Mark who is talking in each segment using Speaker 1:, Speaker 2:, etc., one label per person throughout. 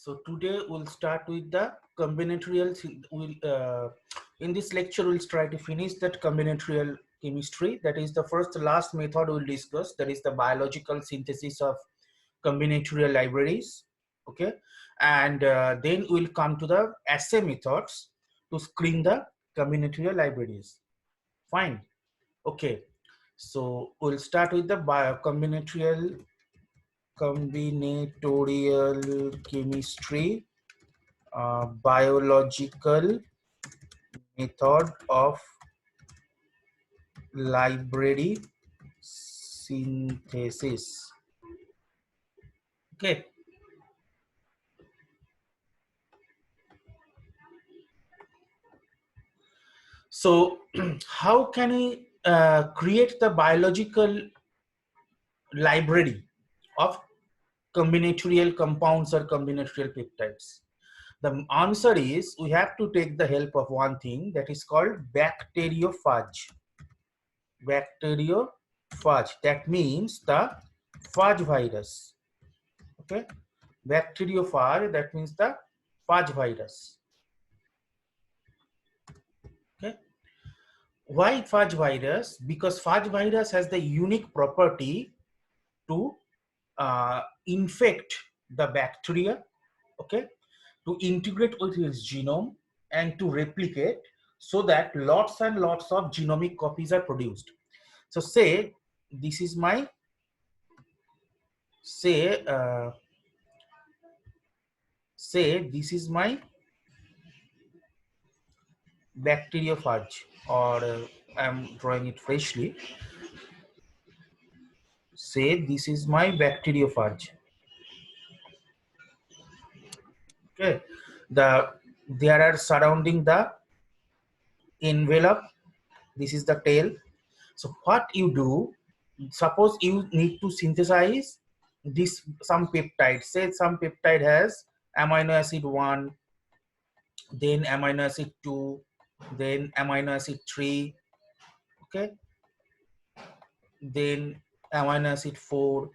Speaker 1: So today we'll start with the combinatorial. In this lecture we'll try to finish that combinatorial chemistry. That is the first last method we'll discuss. That is the biological synthesis of combinatorial libraries. Okay, and then we'll come to the assay methods to screen the combinatorial libraries. Fine. Okay. So we'll start with the combinatorial chemistry, biological method of library synthesis. Okay. So how can we create the biological library of combinatorial compounds or combinatorial peptides? The answer is we have to take the help of one thing that is called bacteriophage. Bacteriophage, that means the phage virus. Okay, bacteriophage, that means the phage virus. Okay, why phage virus? Because phage virus has the unique property to infect the bacteria, okay, to integrate with its genome and to replicate, so that lots and lots of genomic copies are produced. So say this is my say this is my bacteriophage, or I'm drawing it freshly. Say this is my bacteriophage. Okay, there are surrounding the envelope. This is the tail. So what you do, suppose you need to synthesize this some peptide. Say some peptide has amino acid 1, then amino acid 2, then amino acid 3, okay, then amino acid 4,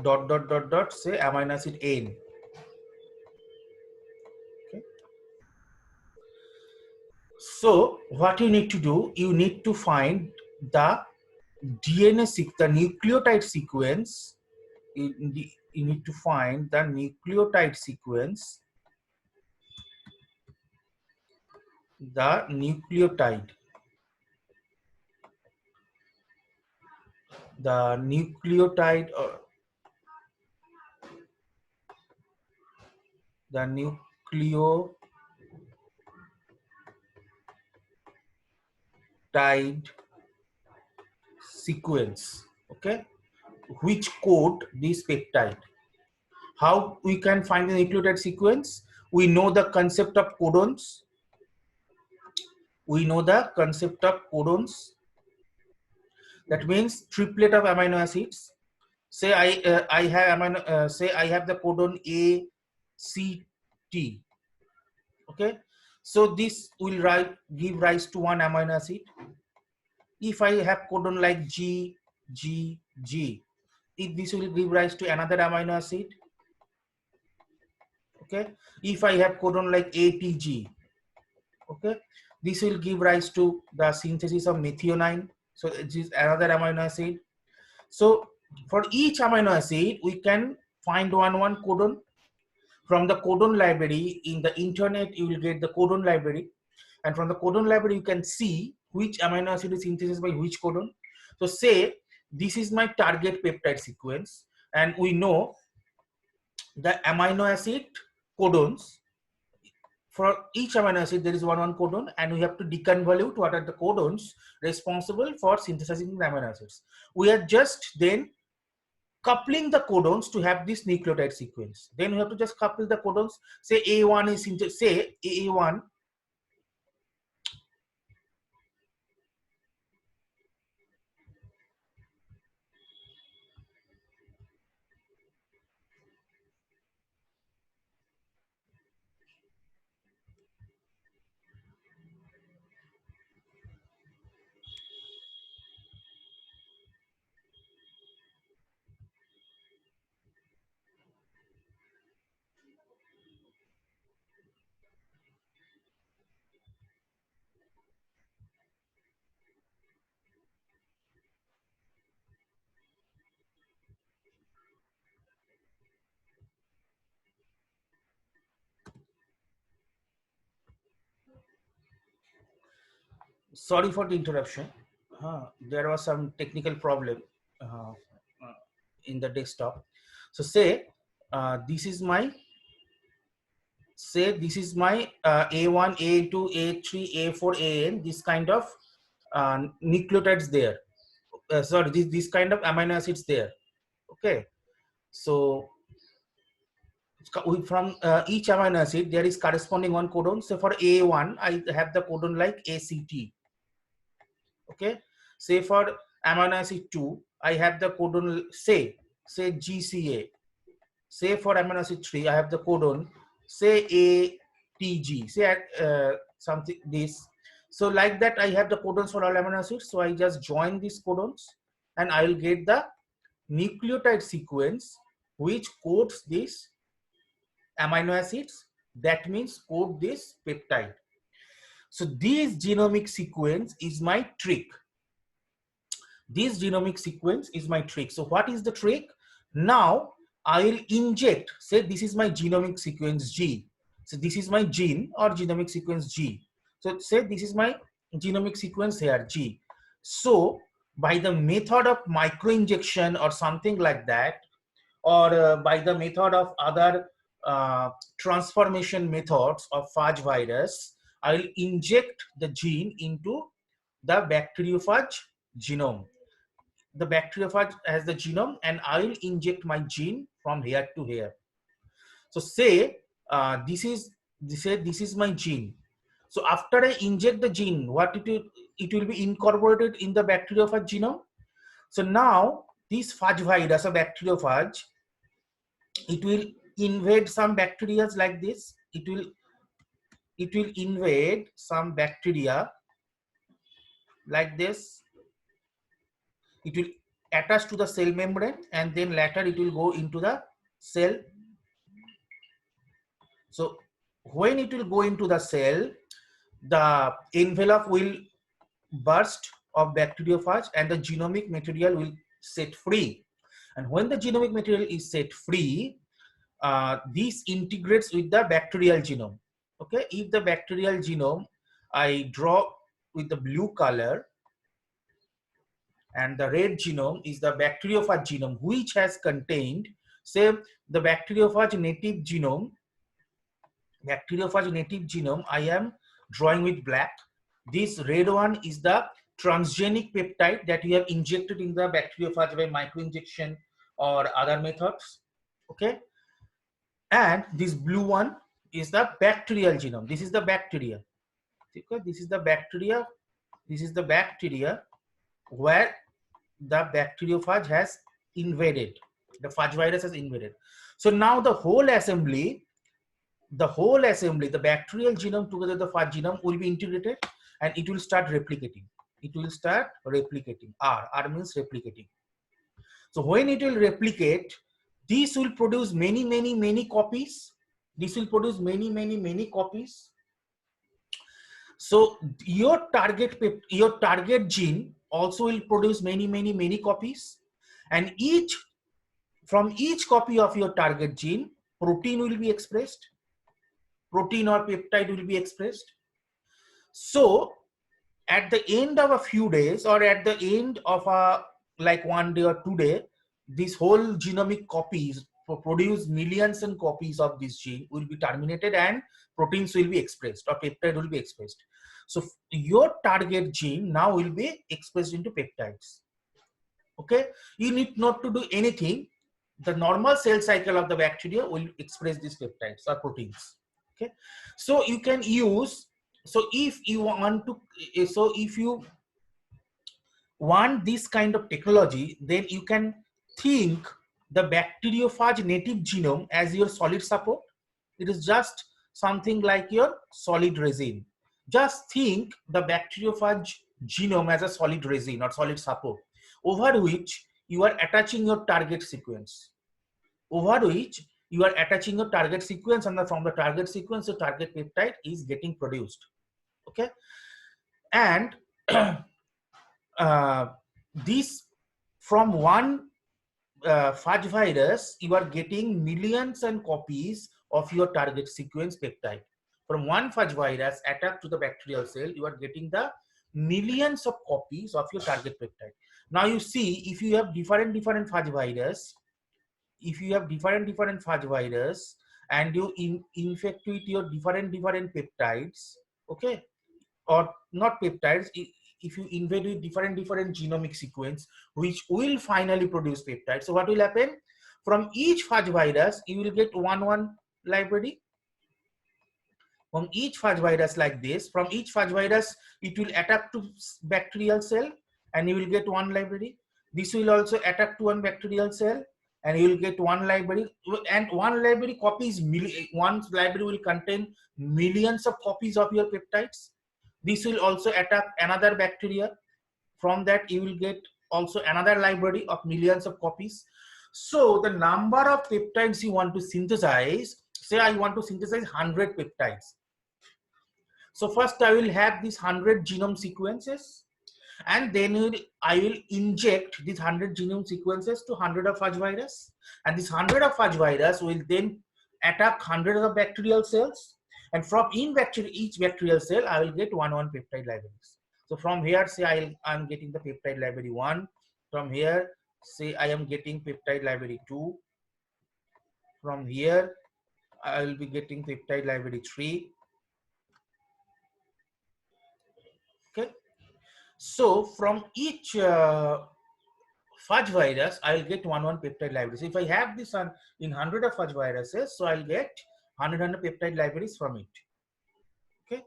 Speaker 1: dot dot dot dot, say amino acid n. Okay. So what you need to do, you need to find the the nucleotide sequence. You need to find the nucleotide sequence, the nucleotide, the nucleotide, or the nucleotide sequence, okay, which code this peptide. How we can find the nucleotide sequence? We know the concept of codons. We know the concept of codons. That means triplet of amino acids. Say I have say I have the codon A, C, T. Okay, so this will give rise to one amino acid. If I have codon like G, G, G, this will give rise to another amino acid. Okay, if I have codon like ATG, okay, this will give rise to the synthesis of methionine. So it is another amino acid. So for each amino acid, we can find one codon. From the codon library in the internet, you will get the codon library, and from the codon library, you can see which amino acid is synthesized by which codon. So say this is my target peptide sequence, and we know the amino acid codons. For each amino acid, there is one codon, and we have to deconvolute what are the codons responsible for synthesizing the amino acids. We are just then coupling the codons to have this nucleotide sequence. Then we have to just couple the codons. Say A1 is say AA1. Sorry for the interruption. There was some technical problem uh, in the desktop. So this is my A1, A2, A3, A4, AN. This kind of nucleotides there. Sorry, this kind of amino acids there. Okay, so from each amino acid there is corresponding one codon. So for A1 I have the codon like ACT. Okay, say for amino acid 2 I have the codon say GCA. Say for amino acid 3 I have the codon say ATG. Say something this. So like that I have the codons for all amino acids. So I just join these codons and I will get the nucleotide sequence which codes this amino acids. That means code this peptide. So this genomic sequence is my trick. This genomic sequence is my trick. So what is the trick? Now I will inject, say this is my genomic sequence G. So this is my gene or genomic sequence G. So say this is my genomic sequence here G. So by the method of microinjection or something like that, or by the method of other transformation methods of phage virus, I will inject the gene into the bacteriophage genome. The bacteriophage has the genome and I will inject my gene from here to here. So say this is my gene. So after I inject the gene, what it will be incorporated in the bacteriophage genome. So now this phage virus or bacteriophage, it will invade some bacteria like this. It will invade some bacteria like this. It will attach to the cell membrane and then later it will go into the cell. So when it will go into the cell, the envelope will burst of bacteriophage and the genomic material will set free. And when the genomic material is set free, this integrates with the bacterial genome. Okay, if the bacterial genome I draw with the blue color, and the red genome is the bacteriophage genome, which has contained, say, the bacteriophage native genome. Bacteriophage native genome I am drawing with black. This red one is the transgenic peptide that we have injected in the bacteriophage by microinjection or other methods. Okay, and this blue one is the bacterial genome. This is the bacteria. Okay, this is the bacteria. This is the bacteria where the bacteriophage has invaded. The phage virus has invaded. So now the whole assembly, the bacterial genome together with the phage genome will be integrated and it will start replicating. It will start replicating. R means replicating. So when it will replicate, this will produce many copies. This will produce many copies. So your target gene also will produce many copies, and from each copy of your target gene, protein will be expressed. Protein or peptide will be expressed. So at the end of a few days or at the end of like 1 day or 2 day, this whole genomic copies produce millions and copies of this gene will be terminated and proteins will be expressed or peptide will be expressed. So your target gene now will be expressed into peptides. Okay, you need not to do anything. The normal cell cycle of the bacteria will express these peptides or proteins. Okay, so you can use, so if you want this kind of technology, then you can think the bacteriophage native genome as your solid support. It is just something like your solid resin. Just think the bacteriophage genome as a solid resin or solid support over which you are attaching your target sequence. Over which you are attaching your target sequence, and from the target sequence, the target peptide is getting produced. Okay, and this from one phage virus, you are getting millions and copies of your target sequence peptide. From one phage virus attacked to the bacterial cell, you are getting the millions of copies of your target peptide. Now you see, if you have different fudge virus, if you have different fudge virus and you infect with your different peptides, okay, or not peptides, if you invade with different genomic sequence which will finally produce peptides, so what will happen? From each fudge virus you will get one library. From each fudge virus like this, from each fudge virus it will attack to bacterial cell and you will get one library. This will also attack to one bacterial cell and you will get one library, and one library copies, one library will contain millions of copies of your peptides. This will also attack another bacteria. From that you will get also another library of millions of copies. So the number of peptides you want to synthesize, say I want to synthesize 100 peptides. So first I will have these 100 genome sequences, and then I will inject these 100 genome sequences to 100 of fudge virus, and this 100 of fudge virus will then attack 100 of bacterial cells, and from each bacterial cell I will get one peptide libraries. So from here, say I am getting the peptide library 1. From here, say I am getting peptide library 2. From here I will be getting peptide library 3. Okay, so from each fudge virus I'll get one peptide library. So if I have this in 100 of fudge viruses, so I'll get 100 peptide libraries from it. Okay,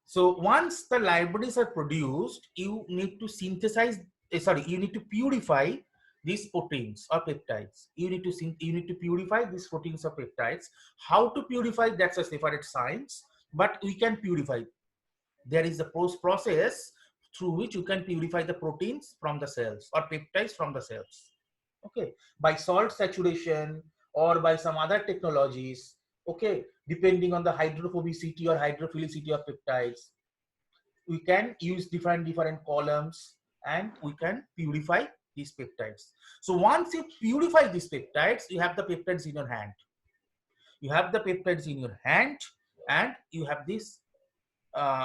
Speaker 1: so once the libraries are produced, you need to synthesize, you need to purify these proteins or peptides. You need to purify these proteins or peptides. How to purify, that's a separate science, but we can purify. There is a process through which you can purify the proteins from the cells or peptides from the cells. Okay, by salt saturation or by some other technologies. Okay, depending on the hydrophobicity or hydrophilicity of peptides, we can use different columns and we can purify these peptides. So once you purify these peptides, you have the peptides in your hand. You have the peptides in your hand, and you have this.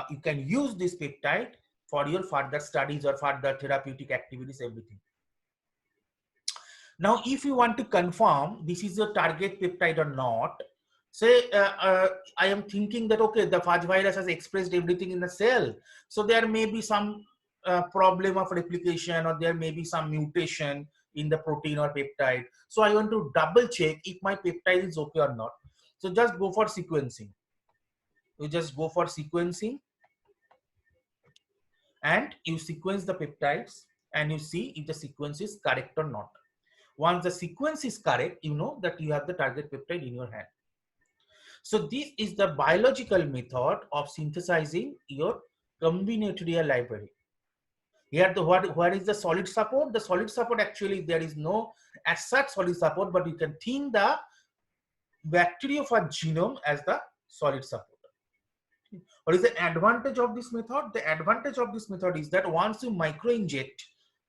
Speaker 1: You can use this peptide for your further studies or further therapeutic activities, everything. Now, if you want to confirm this is a target peptide or not, say I am thinking that, okay, the fudge virus has expressed everything in the cell, so there may be some problem of replication, or there may be some mutation in the protein or peptide. So I want to double check if my peptide is okay or not. So just go for sequencing. You just go for sequencing and you sequence the peptides and you see if the sequence is correct or not. Once the sequence is correct, you know that you have the target peptide in your hand. So this is the biological method of synthesizing your combinatorial library. Here, what is the solid support? The solid support, actually there is no as such solid support, but you can think the bacteriophage genome as the solid support. What is the advantage of this method? The advantage of this method is that once you microinject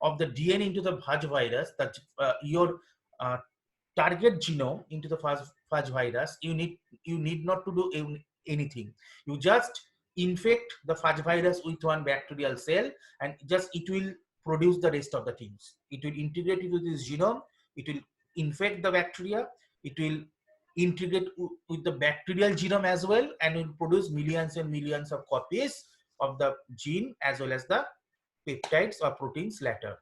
Speaker 1: of the DNA into the fudge virus, that your target genome into the fudge virus, you need not to do anything. You just infect the fudge virus with one bacterial cell, and just it will produce the rest of the things. It will integrate into this genome. It will infect the bacteria. It will integrate with the bacterial genome as well, and will produce millions and millions of copies of the gene as well as the peptides or proteins later.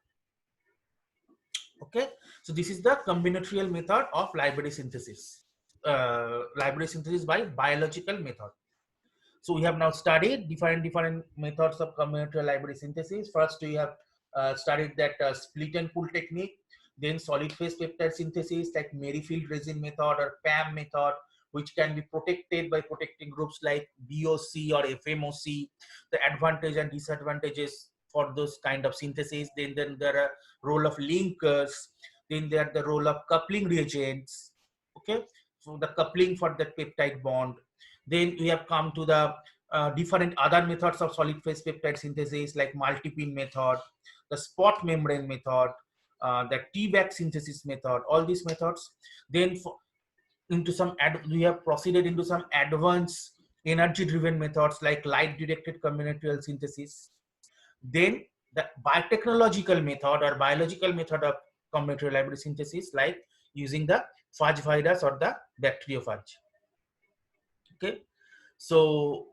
Speaker 1: Okay, so this is the combinatorial method of library synthesis. Library synthesis by biological method. So we have now studied different methods of combinatorial library synthesis. First, we have studied that split and pull technique. Then solid phase peptide synthesis like Merrifield resin method or PAM method, which can be protected by protecting groups like BOC or FMOC. The advantage and disadvantages for those kind of synthesis. Then there are role of linkers. Then there are the role of coupling reagents. Okay, so the coupling for the peptide bond. Then we have come to the different other methods of solid phase peptide synthesis like multi-pin method, the spot membrane method, the T-back synthesis method, all these methods. Then we have proceeded into some advanced energy driven methods like light directed combinatorial synthesis. Then the biotechnological method or biological method of combinatorial library synthesis, like using the phage virus or the bacteriophage. Okay, so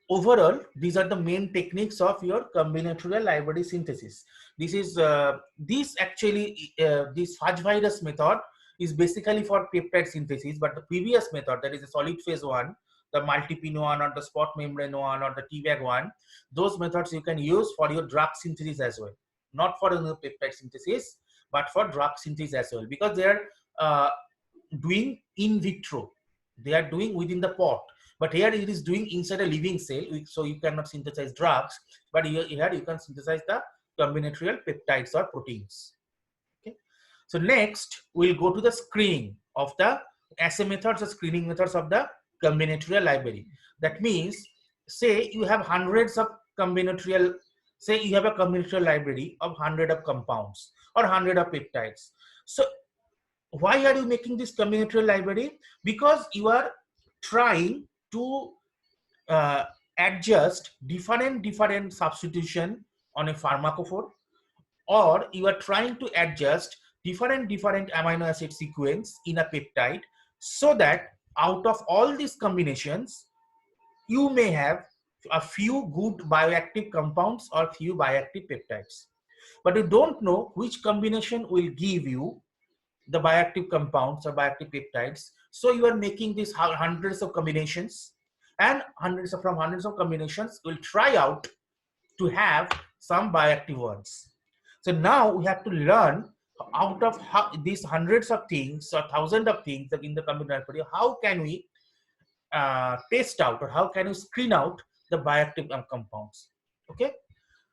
Speaker 1: overall, these are the main techniques of your combinatorial library synthesis. This is this actually this phage virus method is basically for peptide synthesis, but the previous method, that is the solid phase one, the multi-pin one or the spot membrane one or the T-bag one, those methods you can use for your drug synthesis as well, not for the peptide synthesis, but for drug synthesis as well, because they are uh, doing in vitro, they are doing within the pot. But here it is doing inside a living cell, so you cannot synthesize drugs, but here you can synthesize the combinatorial peptides or proteins. Okay. So next we'll go to the screening of the assay methods or screening methods of the combinatorial library. That means, say you have hundreds of combinatorial, say you have a combinatorial library of 100 of compounds or 100 of peptides. So why are you making this combinatorial library? Because you are trying to adjust different substitution on a pharmacophore, or you are trying to adjust different amino acid sequence in a peptide, so that out of all these combinations you may have a few good bioactive compounds or few bioactive peptides, but you don't know which combination will give you the bioactive compounds or bioactive peptides. So you are making these hundreds of combinations, and from hundreds of combinations will try out to have some bioactive ones. So now we have to learn, out of these hundreds of things or thousands of things that in the combinatory, how can we test out, or how can we screen out the bioactive compounds? Okay,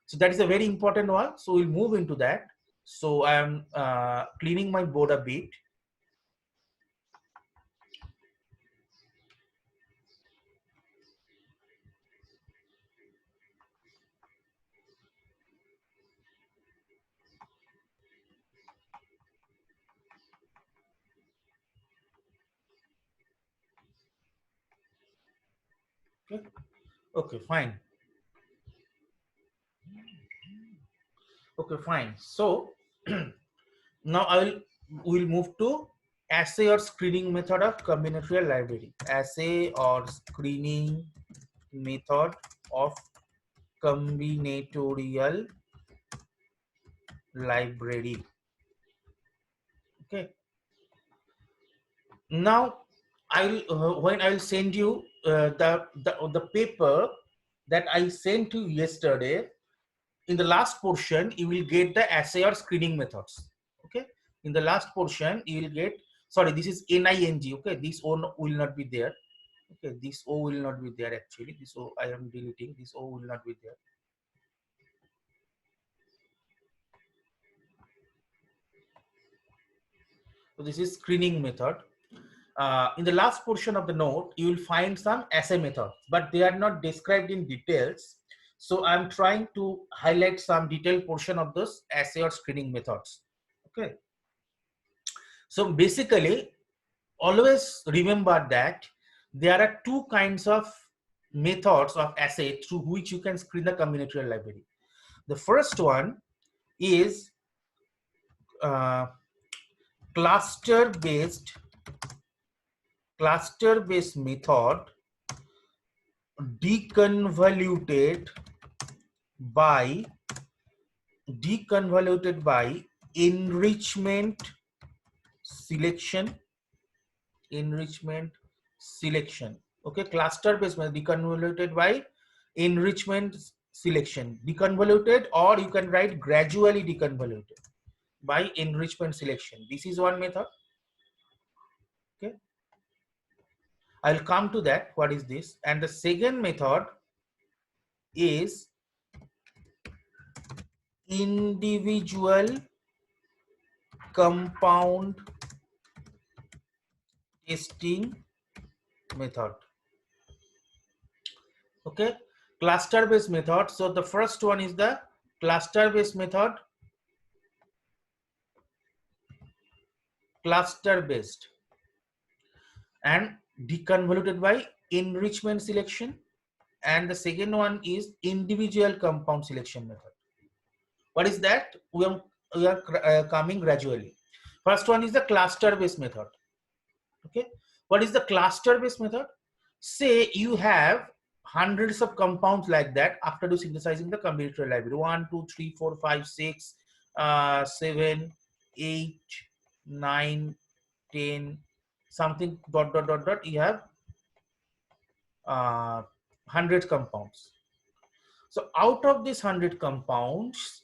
Speaker 1: so that is a very important one. So we'll move into that. So I'm cleaning my board a bit. Okay, okay, fine. Okay, fine. So now we'll move to assay or screening method of combinatorial library. Assay or screening method of combinatorial library. Okay. Now I'll when I'll send you the paper that I sent you yesterday. In the last portion, you will get the assay or screening methods. Okay. In the last portion, you will get, sorry, this is NING. Okay. This O will not be there. Okay. This O will not be there actually. This O I am deleting. This O will not be there. So this is screening method. In the last portion of the note, you will find some assay methods, but they are not described in details. So I'm trying to highlight some detailed portion of those assay or screening methods. Okay. So basically, always remember that there are two kinds of methods of assay through which you can screen the combinatorial library. The first one is uh, cluster-based method deconvoluted by enrichment selection. Okay, cluster based method deconvoluted by enrichment selection. Deconvoluted, or you can write gradually deconvoluted by enrichment selection. This is one method. Okay, I'll come to that. What is this? And the second method is individual compound testing method. Okay, cluster based method. So the first one is the cluster based method. Cluster based and deconvoluted by enrichment selection. and the second one is individual compound selection method. What is that? We are coming gradually. First one is the cluster based method. Okay, what is the cluster based method? Say you have hundreds of compounds like that after do synthesizing the combinatorial library 1 2 3 4 5 6 7 8 9 10 something dot dot dot dot. You have 100 compounds. So out of these 100 compounds,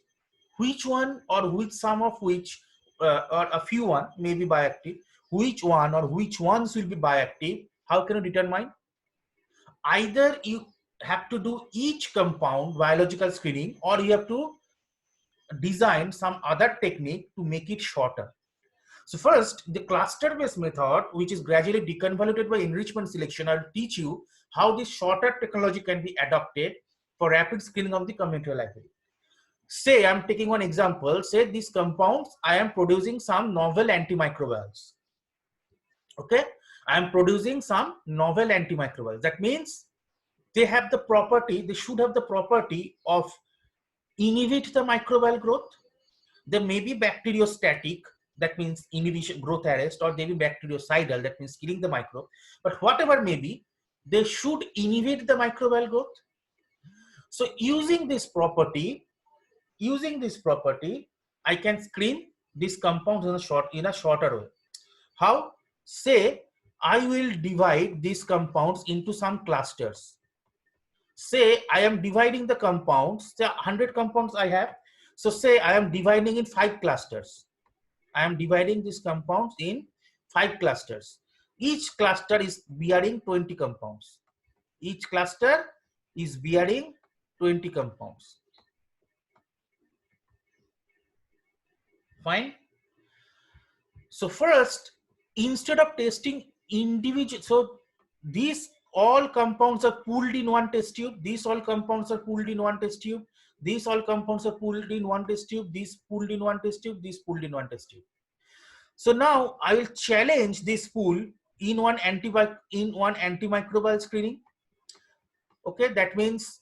Speaker 1: which one or which some of which or a few one may be bioactive, which one or which ones will be bioactive, how can you determine? Either you have to do each compound biological screening, or you have to design some other technique to make it shorter. So first, the cluster-based method, which is gradually deconvoluted by enrichment selection, I'll teach you how this shorter technology can be adopted for rapid screening of the combinatorial library. Say I'm taking one example. Say these compounds, I am producing some novel antimicrobials. Okay, I am producing some novel antimicrobials. That means they have the property, they should have the property of inhibit the microbial growth. They may be bacteriostatic, that means inhibition, growth arrest, or they may be bactericidal, that means killing the microbe. But whatever may be, they should inhibit the microbial growth. So using this property, I can screen these compounds in a shorter way. How? Say I will divide these compounds into some clusters. Say I am dividing the compounds, the 100 compounds I have. So say I am dividing in 5 clusters. I am dividing these compounds in 5 clusters. Each cluster is bearing 20 compounds. Each cluster is bearing 20 compounds. Fine. So first, instead of testing individual, so these all compounds are pooled in one test tube. These all compounds are pooled in one test tube. These all compounds are pooled in one test tube. These pooled in one test tube. These pooled in one test tube. So now I will challenge this pool in one antimicrobial screening. Okay, that means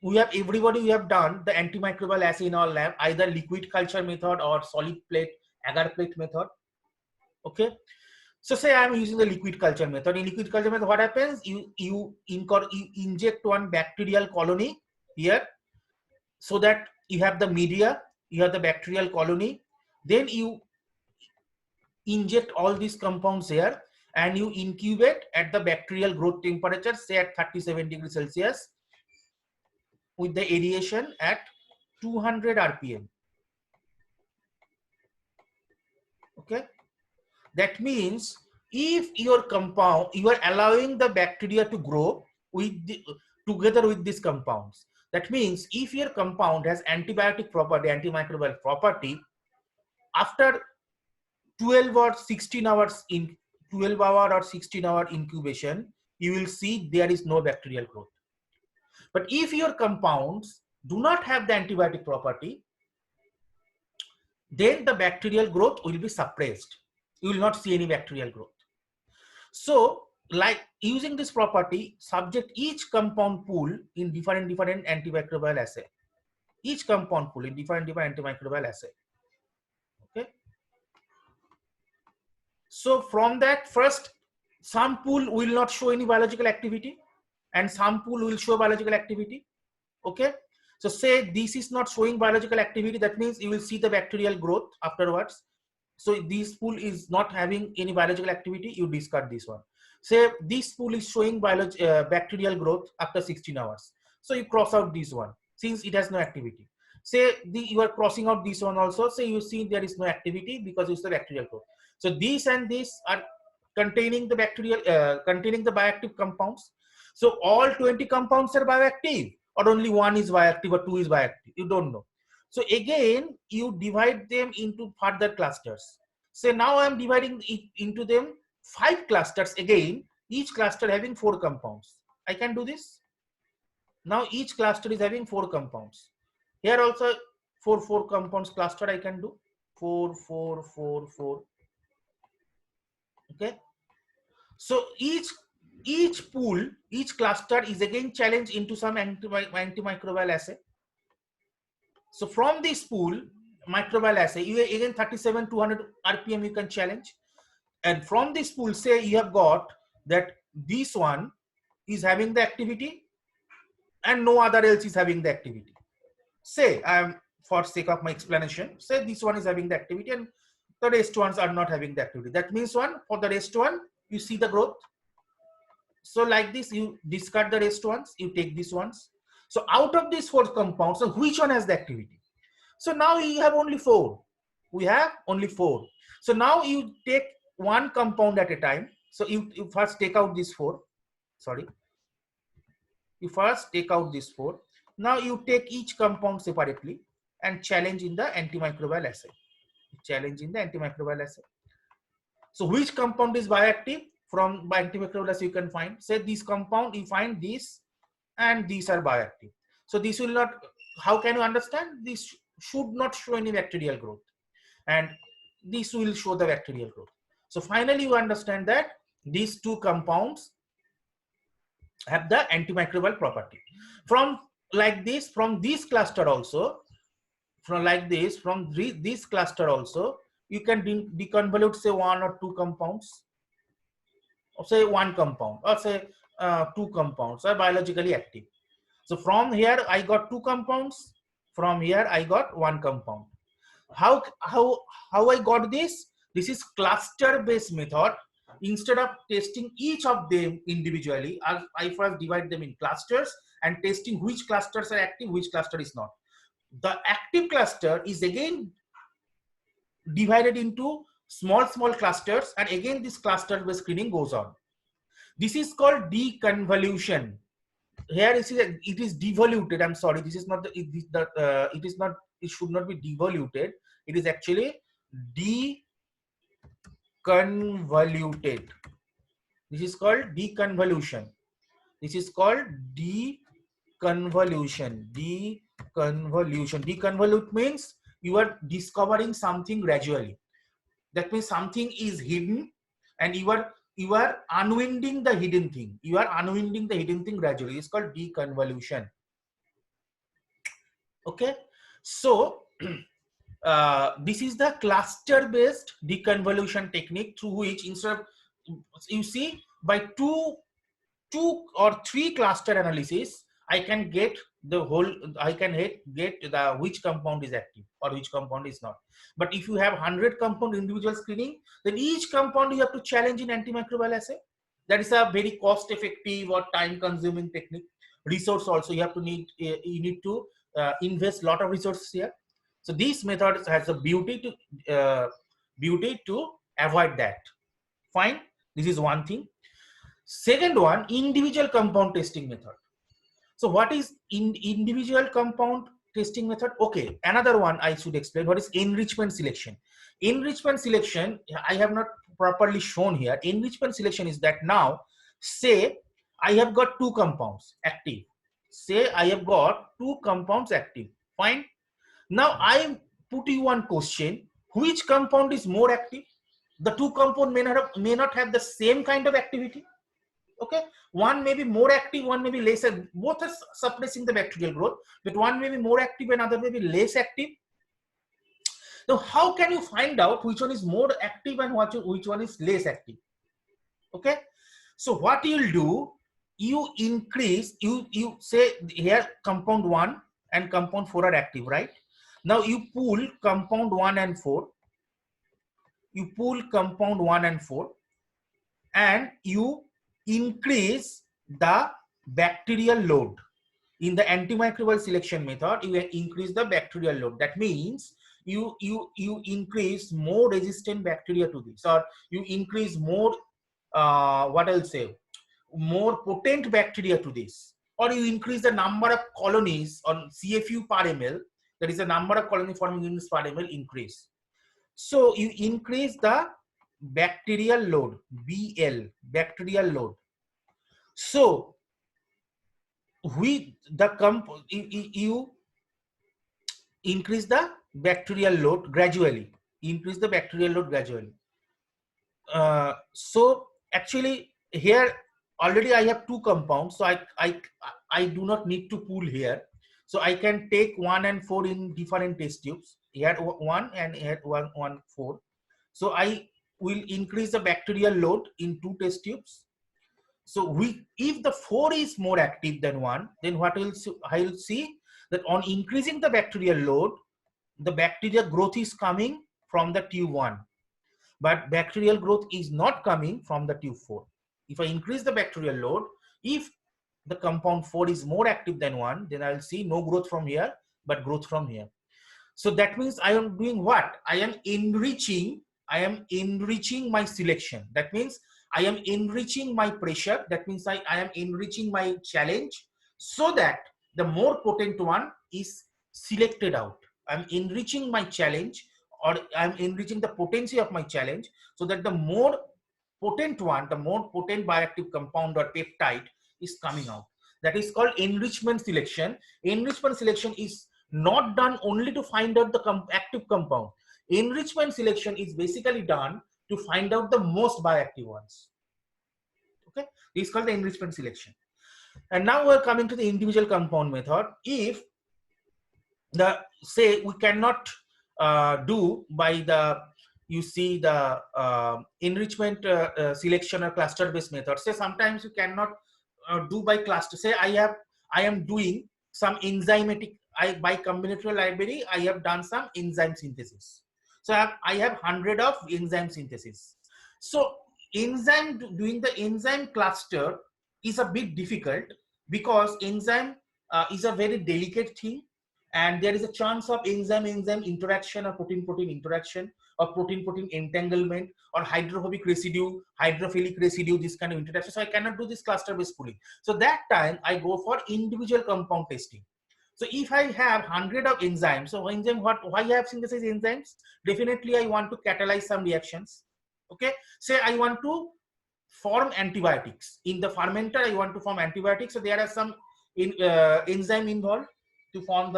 Speaker 1: we have done the antimicrobial assay in our lab, either liquid culture method or solid plate agar plate method. Okay, so say I am using the liquid culture method. In liquid culture method, what happens? You inject one bacterial colony here, so that you have the media, you have the bacterial colony. Then you inject all these compounds here, and you incubate at the bacterial growth temperature, say at 37 degrees Celsius, with the aeration at 200 rpm. Okay, that means if your compound, you are allowing the bacteria to grow together with these compounds. That means if your compound has antibiotic property, antimicrobial property, after 12 or 16 hours in 12-hour or 16-hour incubation, you will see there is no bacterial growth. But if your compounds do not have the antibiotic property, then the bacterial growth will be suppressed. You will not see any bacterial growth. So, like using this property, subject each compound pool in different antimicrobial assay. Each compound pool in different antimicrobial assay. Okay. So from that, first, some pool will not show any biological activity, and some pool will show biological activity. Okay. So say this is not showing biological activity, that means you will see the bacterial growth afterwards. So this pool is not having any biological activity, you discard this one. Say this pool is showing bacterial growth after 16 hours. So you cross out this one since it has no activity. Say you are crossing out this one also. Say you see there is no activity because it's the bacterial growth. So these and these are containing the containing the bioactive compounds. So all 20 compounds are bioactive, or only one is bioactive or two is bioactive. You don't know. So again, you divide them into further clusters. So now I am dividing it into them 5 clusters again, each cluster having 4 compounds. I can do this. Now each cluster is having 4 compounds. Here also 4 compounds cluster I can do. 4, 4. Okay. So each each pool, each cluster is again challenged into some antimicrobial assay. So from this pool, microbial assay, you again 37,200 RPM you can challenge. And from this pool, say you have got that this one is having the activity and no other else is having the activity. Say, for sake of my explanation, say this one is having the activity and the rest ones are not having the activity. That means for the rest one, you see the growth. So like this, you discard the rest ones, you take these ones. So out of these 4 compounds, so which one has the activity? So now you have only 4. We have only 4. So now you take one compound at a time. So you first take out these 4. Sorry. You first take out these 4. Now you take each compound separately and challenge in the antimicrobial assay. Challenge in the antimicrobial assay. So which compound is bioactive? From antimicrobial assay you can find. Say this compound, you find this and these are bioactive. So this will not, how can you understand? This should not show any bacterial growth. And this will show the bacterial growth. So finally you understand that these 2 compounds have the antimicrobial property. From like this, from this cluster also, from like this, from this cluster also, you can deconvolute say 1 or 2 compounds, or say 1 compound, or say 2 compounds are biologically active. So from here I got 2 compounds, from here I got 1 compound. How I got this? This is cluster based method. Instead of testing each of them individually, I first divide them in clusters and testing which clusters are active, which cluster is not. The active cluster is again divided into small clusters, and again this cluster based screening goes on. This is called deconvolution. Here it is devoluted. I'm sorry, this is not the, it is not, it should not be devoluted. It is actually deconvoluted. This is called deconvolution. This is called deconvolution. Deconvolute means you are discovering something gradually. That means something is hidden and you are unwinding the hidden thing. You are unwinding the hidden thing gradually. It's called deconvolution. Okay, so this is the cluster based deconvolution technique, through which instead of, you see, by two or three cluster analysis, I can get the whole, I can get the which compound is active or which compound is not. But if you have 100 compound individual screening, then each compound you have to challenge in antimicrobial assay. That is a very cost effective or time consuming technique. Resource also you have to need, you need to invest a lot of resources here. So this method has a beauty to avoid that. Fine, this is one thing. Second one, individual compound testing method. So what is individual compound testing method? Okay, another one I should explain. What is enrichment selection? Enrichment selection, I have not properly shown here. Enrichment selection is that now, say I have got 2 compounds active. Say I have got 2 compounds active. Fine. Now I put you one question. Which compound is more active? The 2 compound may not have the same kind of activity. Okay, one may be more active, one may be less. Both are suppressing the bacterial growth, but one may be more active and other may be less active. Now, how can you find out which one is more active and which one is less active? Okay, so what you'll do, you increase, you say here compound 1 and compound 4 are active, right? Now you pull compound 1 and 4. You pull compound 1 and 4, and you increase the bacterial load. In the antimicrobial selection method, you increase the bacterial load. That means you increase more resistant bacteria to this, or you increase more what I'll say, more potent bacteria to this, or you increase the number of colonies on CFU per ml. That is the number of colony forming units per ml increase. So you increase the bacterial load, BL, bacterial load. So you increase the bacterial load gradually. Increase the bacterial load gradually. So actually here already I have two compounds, so I do not need to pool here. So I can take 1 and 4 in different test tubes. Here 1 and here 1, 4. So I will increase the bacterial load in 2 test tubes. So if the 4 is more active than 1, then what I will see that on increasing the bacterial load, the bacteria growth is coming from the tube 1, but bacterial growth is not coming from the tube 4. If I increase the bacterial load, if the compound 4 is more active than 1, then I'll see no growth from here, but growth from here. So that means I am doing what? I am enriching my selection. That means I am enriching my pressure. That means I am enriching my challenge so that the more potent one is selected out. I'm enriching my challenge, or I'm enriching the potency of my challenge so that the more potent one, the more potent bioactive compound or peptide is coming out. That is called enrichment selection. Enrichment selection is not done only to find out the active compound. Enrichment selection is basically done to find out the most bioactive ones. Okay, this is called the enrichment selection. And now we're coming to the individual compound method. If the say we cannot do by the enrichment selection or cluster based method. Say sometimes you cannot do by cluster. Say I am doing some enzymatic. By combinatorial library I have done some enzyme synthesis. So I have 100 of enzyme synthesis. So doing the enzyme cluster is a bit difficult because enzyme is a very delicate thing, and there is a chance of enzyme-enzyme interaction or protein-protein interaction or protein-protein entanglement or hydrophobic residue, hydrophilic residue, this kind of interaction. So I cannot do this cluster-based pooling. So that time I go for individual compound testing. So if I have 100 of enzymes, so enzyme, why I have synthesized enzymes? Definitely I want to catalyze some reactions. Okay, say I want to form antibiotics. In the fermenter I want to form antibiotics. So there are some enzyme involved to form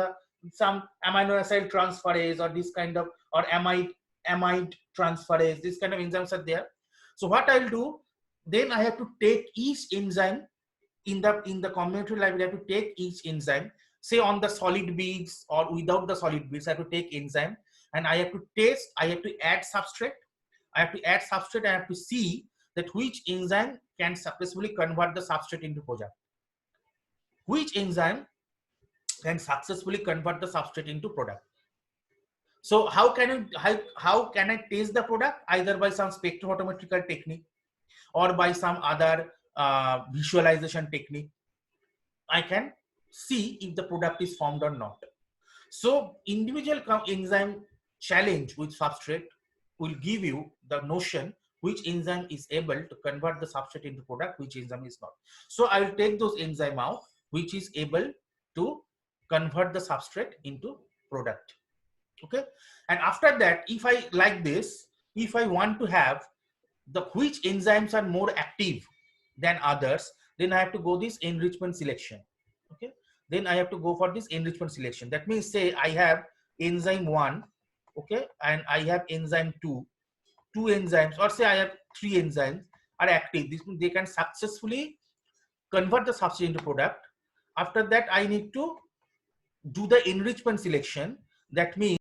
Speaker 1: some amino acid transferase or this kind of, or amide transferase, this kind of enzymes are there. So what I'll do, then I have to take each enzyme in the combinatorial library. I have to take each enzyme, say on the solid beads or without the solid beads. I have to take enzyme and I have to test. I have to add substrate. I have to see that which enzyme can successfully convert the substrate into product. Which enzyme can successfully convert the substrate into product. So how can I test the product? Either by some spectrophotometrical technique or by some other visualization technique. I can see if the product is formed or not. So individual enzyme challenge with substrate will give you the notion which enzyme is able to convert the substrate into product, which enzyme is not. So I will take those enzyme out which is able to convert the substrate into product. Okay, and after that, if I like this, if I want to have the which enzymes are more active than others, then I have to go this enrichment selection. Okay, then I have to go for this enrichment selection. That means, say I have enzyme 1, okay, and I have enzyme 2, two enzymes, or say I have 3 enzymes are active. This means they can successfully convert the substrate into product. After that, I need to do the enrichment selection. That means